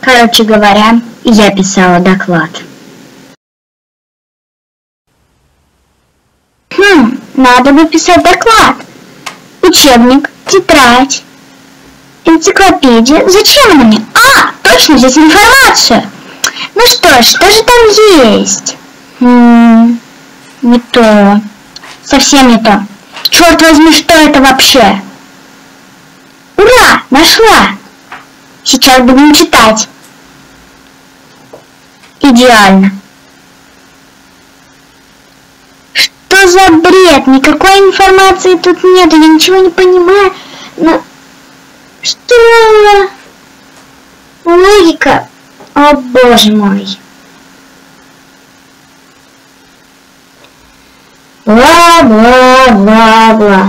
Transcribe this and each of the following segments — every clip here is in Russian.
Короче говоря, я писала доклад. Надо бы писать доклад. Учебник, тетрадь, энциклопедия. Зачем мне? Точно, здесь информация. Ну что же там есть? Не то. Совсем не то. Черт возьми, что это вообще? Ура! Нашла! Сейчас будем читать. Идеально. Что за бред? Никакой информации тут нету, я ничего не понимаю. Но... Что? Логика? О, боже мой. Бла-бла-бла-бла.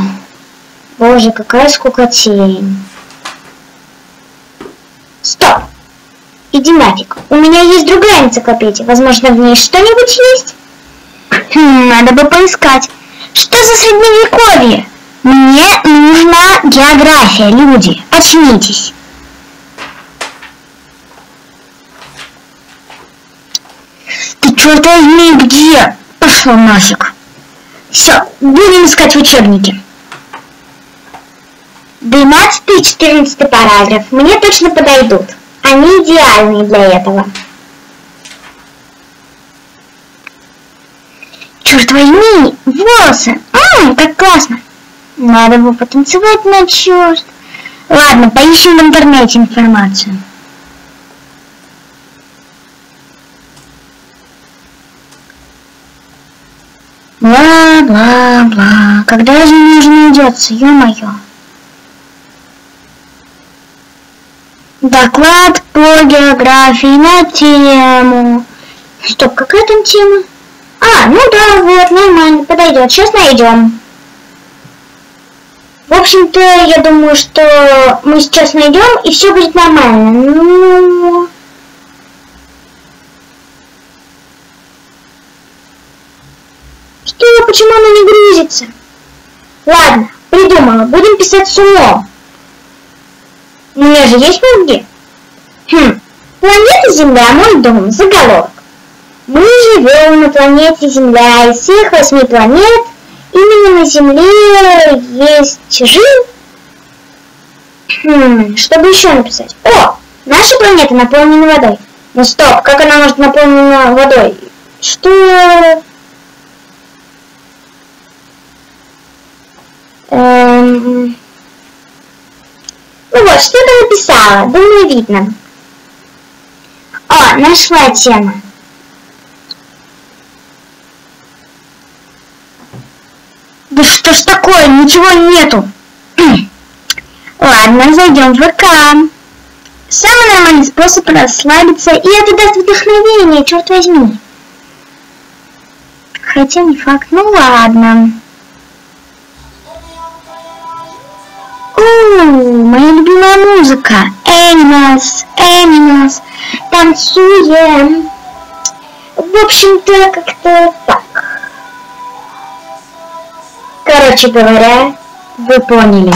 Боже, какая скукотень. Стоп! Иди нафиг. У меня есть другая энциклопедия. Возможно, в ней что-нибудь есть? Надо бы поискать. Что за средневековье? Мне нужна география, люди. Очнитесь. Ты черт возьми, где? Пошел нафиг. Все, будем искать в учебнике. 12 и 14 параграф мне точно подойдут. Они идеальные для этого. Черт возьми, волосы. Как классно. Надо бы потанцевать на черт. Ладно, поищем в интернете информацию. Бла-бла-бла. Когда же мне уже найдется, ё-моё. Доклад по географии на тему. Стоп, какая там тема? Ну да, вот, нормально, подойдет. Сейчас найдем. В общем-то, я думаю, что мы сейчас найдем, и все будет нормально. Что? Почему она не грузится? Ладно, придумала. Будем писать с умом. У меня же есть мозги. Планета Земля, мой дом. Заголовок. Мы живем на планете Земля. Из всех 8 планет именно на Земле есть жизнь. Что бы еще написать? Наша планета наполнена водой. Ну стоп, как она может наполнена водой? Что? Ну вот, что-то написала. Думаю, видно. Нашла тему. Да что ж такое? Ничего нету. Ладно, зайдем в ВК. Самый нормальный способ расслабиться, и это даст вдохновение, черт возьми. Хотя не факт, ну ладно. Моя любимая музыка. Animals, Animals. Танцуем. В общем-то, как-то так. Короче говоря, вы поняли.